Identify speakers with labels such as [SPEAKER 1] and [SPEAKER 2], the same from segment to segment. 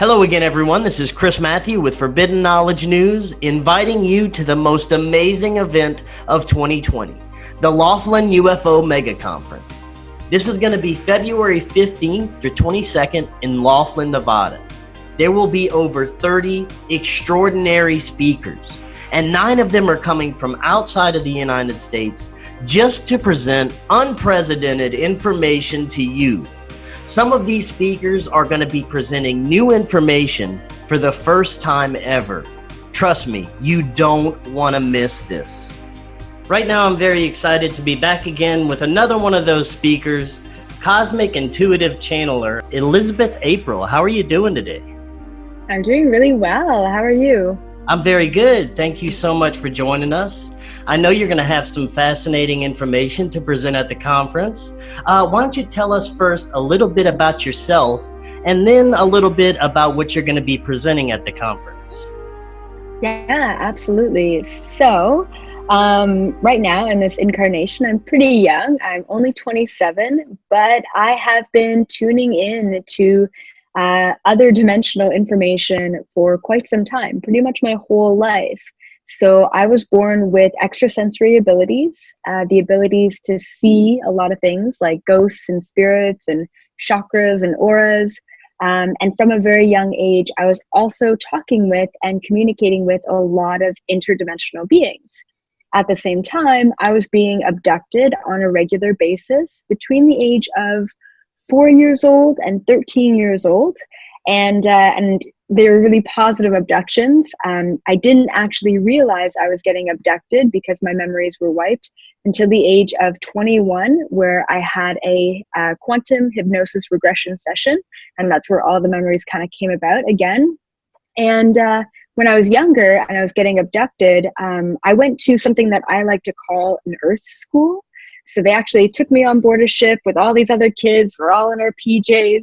[SPEAKER 1] Hello again, everyone. This is Chris Matthew with Forbidden Knowledge News, inviting you to the most amazing event of 2020, the Laughlin UFO Mega Conference. This is going to be February 15th through 22nd in Laughlin, Nevada. There will be over 30 extraordinary speakers, and 9 of them are coming from outside of the United States just to present unprecedented information to you. Some of these speakers are going to be presenting new information for the first time ever. Trust me, you don't want to miss this. Right now, I'm very excited to be back again with another one of those speakers, Cosmic Intuitive Channeler, Elizabeth April. How are you doing today?
[SPEAKER 2] I'm doing really well. How are you?
[SPEAKER 1] I'm very good. Thank you so much for joining us. I know you're going to have some fascinating information to present at the conference. Why don't you tell us first a little bit about yourself and then a little bit about what you're going to be presenting at the conference?
[SPEAKER 2] Yeah, absolutely. So, right now in this incarnation, I'm pretty young. I'm only 27, but I have been tuning in to other dimensional information for quite some time, pretty much my whole life. So I was born with extrasensory abilities, the abilities to see a lot of things like ghosts and spirits and chakras and auras. And from a very young age, I was also talking with and communicating with a lot of interdimensional beings. At the same time, I was being abducted on a regular basis between the age of 4 years old and 13 years old. And they were really positive abductions. I didn't actually realize I was getting abducted because my memories were wiped until the age of 21, where I had a quantum hypnosis regression session. And that's where all the memories kind of came about again. And when I was younger and I was getting abducted, I went to something that I like to call an Earth school. So they actually took me on board a ship with all these other kids. We're all in our PJs,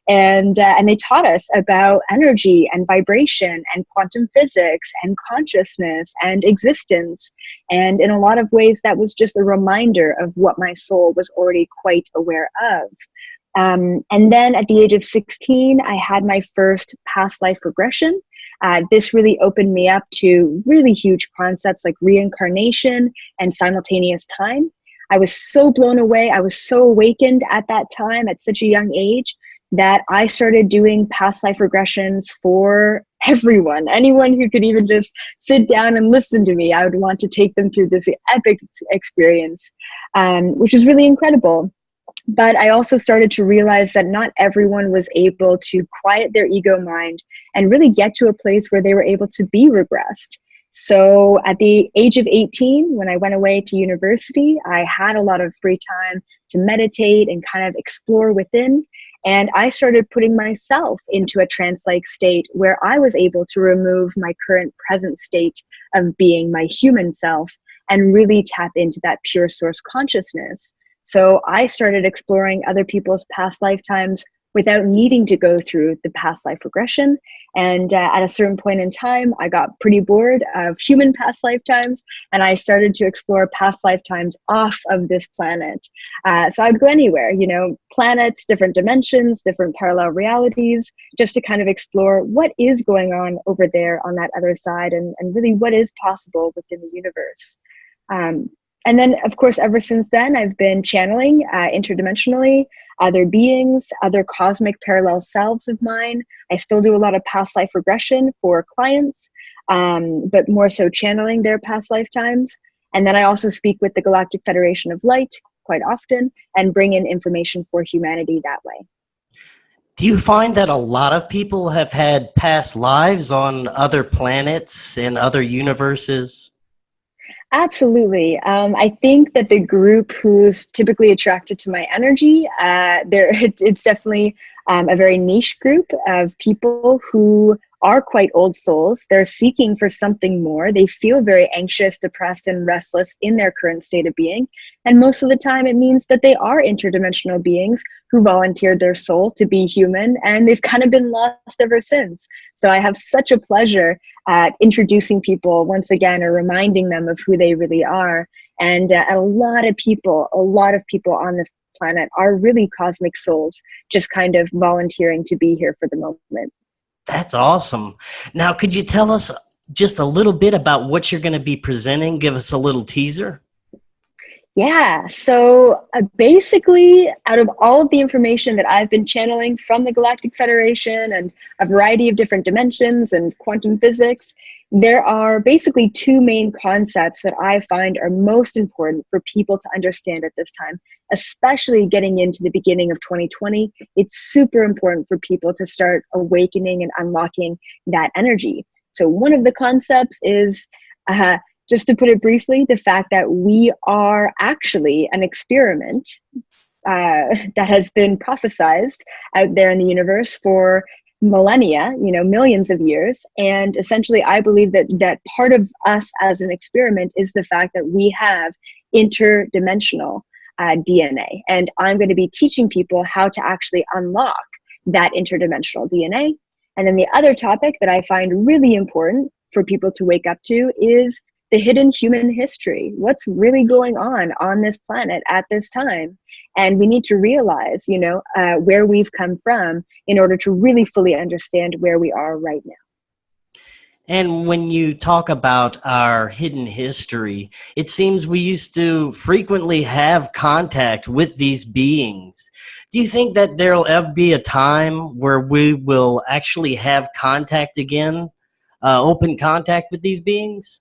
[SPEAKER 2] and they taught us about energy and vibration and quantum physics and consciousness and existence. And in a lot of ways, that was just a reminder of what my soul was already quite aware of. And then at the age of 16, I had my first past life regression. This really opened me up to really huge concepts like reincarnation and simultaneous time. I was so blown away. I was so awakened at that time at such a young age that I started doing past life regressions for everyone, anyone who could even just sit down and listen to me. I would want to take them through this epic experience, which was really incredible. But I also started to realize that not everyone was able to quiet their ego mind and really get to a place where they were able to be regressed. So at the age of 18, when I went away to university, I had a lot of free time to meditate and kind of explore within. And I started putting myself into a trance-like state where I was able to remove my current present state of being my human self and really tap into that pure source consciousness. So I started exploring other people's past lifetimes without needing to go through the past life regression. And at a certain point in time, I got pretty bored of human past lifetimes, and I started to explore past lifetimes off of this planet. So I'd go anywhere, planets, different dimensions, different parallel realities, just to kind of explore what is going on over there on that other side, and really what is possible within the universe. And then, of course, ever since then, I've been channeling interdimensionally, other beings, other cosmic parallel selves of mine. I still do a lot of past life regression for clients, but more so channeling their past lifetimes. And then I also speak with the Galactic Federation of Light quite often and bring in information for humanity that way.
[SPEAKER 1] Do you find that a lot of people have had past lives on other planets and other universes?
[SPEAKER 2] Absolutely. I think that the group who's typically attracted to my energy, it's definitely a very niche group of people who are quite old souls. They're seeking for something more. They feel very anxious, depressed, and restless in their current state of being. And most of the time, it means that they are interdimensional beings who volunteered their soul to be human, and they've kind of been lost ever since. So I have such a pleasure at introducing people once again, or reminding them of who they really are. And a lot of people on this planet are really cosmic souls, just kind of volunteering to be here for the moment.
[SPEAKER 1] That's awesome. Now, could you tell us just a little bit about what you're going to be presenting? Give us a little teaser.
[SPEAKER 2] Yeah, so basically, out of all of the information that I've been channeling from the Galactic Federation and a variety of different dimensions and quantum physics, there are basically two main concepts that I find are most important for people to understand at this time, especially getting into the beginning of 2020. It's super important for people to start awakening and unlocking that energy. So, one of the concepts is just to put it briefly, the fact that we are actually an experiment that has been prophesized out there in the universe for millennia, millions of years. And essentially, I believe that part of us as an experiment is the fact that we have interdimensional DNA. And I'm going to be teaching people how to actually unlock that interdimensional DNA. And then the other topic that I find really important for people to wake up to is the hidden human history. What's really going on this planet at this time? And we need to realize, where we've come from in order to really fully understand where we are right now.
[SPEAKER 1] And when you talk about our hidden history, it seems we used to frequently have contact with these beings. Do you think that there'll ever be a time where we will actually have contact again, open contact with these beings?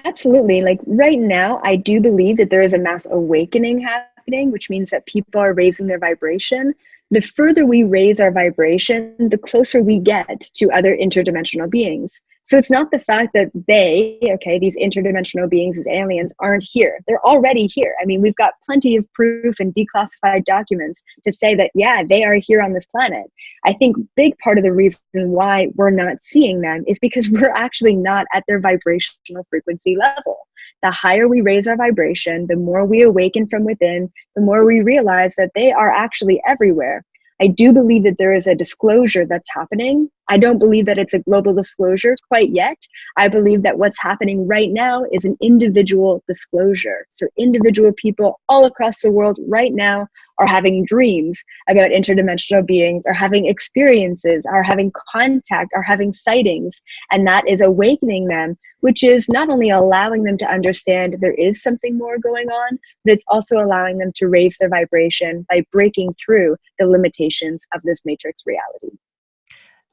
[SPEAKER 2] Absolutely. Like right now, I do believe that there is a mass awakening happening, which means that people are raising their vibration. The further we raise our vibration, the closer we get to other interdimensional beings. So it's not the fact that these interdimensional beings, these aliens, aren't here. They're already here. I mean, we've got plenty of proof and declassified documents to say that, yeah, they are here on this planet. I think big part of the reason why we're not seeing them is because we're actually not at their vibrational frequency level. The higher we raise our vibration, the more we awaken from within, the more we realize that they are actually everywhere. I do believe that there is a disclosure that's happening. I don't believe that it's a global disclosure quite yet. I believe that what's happening right now is an individual disclosure. So individual people all across the world right now are having dreams about interdimensional beings, are having experiences, are having contact, are having sightings, and that is awakening them, which is not only allowing them to understand there is something more going on, but it's also allowing them to raise their vibration by breaking through the limitations of this matrix reality.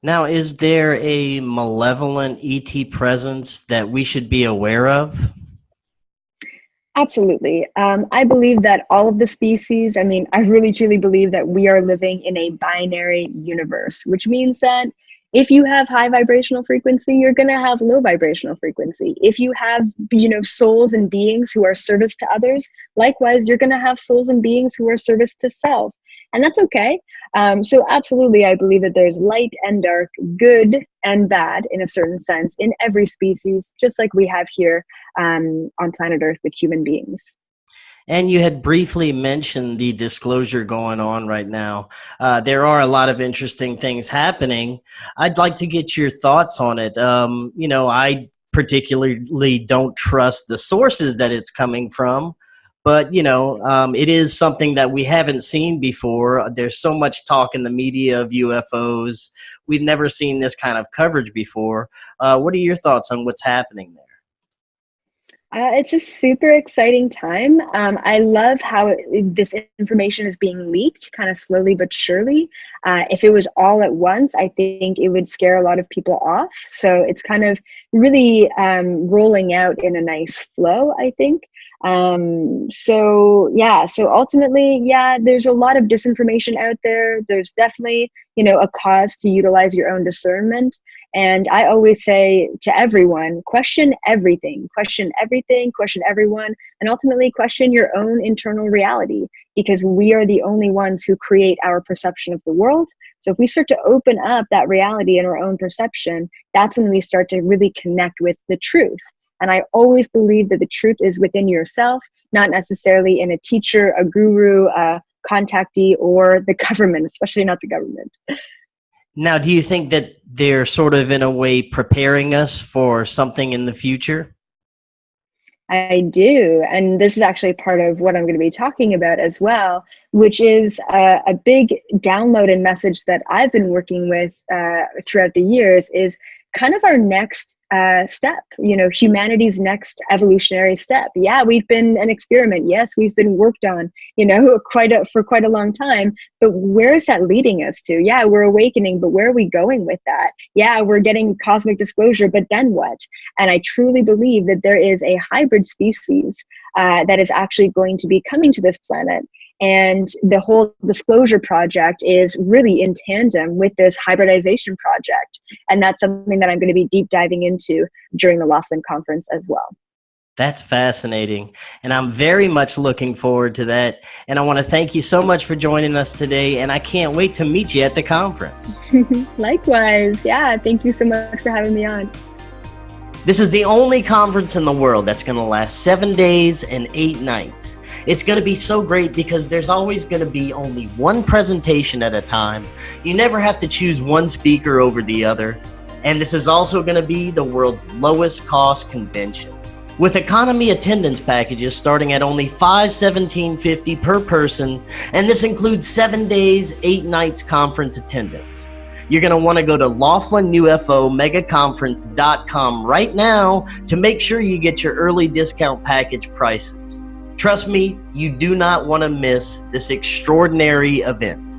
[SPEAKER 1] Now, is there a malevolent ET presence that we should be aware of?
[SPEAKER 2] Absolutely. I believe that all of the species, I really truly believe that we are living in a binary universe, which means that if you have high vibrational frequency, you're going to have low vibrational frequency. If you have, souls and beings who are service to others, likewise, you're going to have souls and beings who are service to self. And that's okay. So absolutely, I believe that there's light and dark, good and bad in a certain sense in every species, just like we have here on planet Earth with human beings.
[SPEAKER 1] And you had briefly mentioned the disclosure going on right now. There are a lot of interesting things happening. I'd like to get your thoughts on it. I particularly don't trust the sources that it's coming from. But, it is something that we haven't seen before. There's so much talk in the media of UFOs. We've never seen this kind of coverage before. What are your thoughts on what's happening there?
[SPEAKER 2] It's a super exciting time. I love how this information is being leaked kind of slowly but surely. If it was all at once, I think it would scare a lot of people off. So it's kind of really rolling out in a nice flow, I think. So ultimately, there's a lot of disinformation out there. There's definitely, a cause to utilize your own discernment. And I always say to everyone, question everything, question everyone, and ultimately question your own internal reality, because we are the only ones who create our perception of the world. So if we start to open up that reality in our own perception, that's when we start to really connect with the truth. And I always believe that the truth is within yourself, not necessarily in a teacher, a guru, a contactee, or the government, especially not the government.
[SPEAKER 1] Now, do you think that they're sort of in a way preparing us for something in the future?
[SPEAKER 2] I do. And this is actually part of what I'm going to be talking about as well, which is a big download and message that I've been working with throughout the years is kind of our next step, humanity's next evolutionary step. Yeah, we've been an experiment. Yes, we've been worked on, for quite a long time. But where is that leading us to? Yeah, we're awakening, but where are we going with that? Yeah, we're getting cosmic disclosure, but then what? And I truly believe that there is a hybrid species that is actually going to be coming to this planet. And the whole disclosure project is really in tandem with this hybridization project. And that's something that I'm going to be deep diving into during the Laughlin conference as well.
[SPEAKER 1] That's fascinating. And I'm very much looking forward to that. And I want to thank you so much for joining us today. And I can't wait to meet you at the conference.
[SPEAKER 2] Likewise. Yeah. Thank you so much for having me on.
[SPEAKER 1] This is the only conference in the world that's going to last 7 days and 8 nights. It's going to be so great because there's always going to be only one presentation at a time. You never have to choose one speaker over the other. And this is also going to be the world's lowest cost convention, with economy attendance packages starting at only $517.50 per person, and this includes 7 days, 8 nights conference attendance. You're going to want to go to Laughlin UFO Mega Conference.com right now to make sure you get your early discount package prices. Trust me, you do not want to miss this extraordinary event.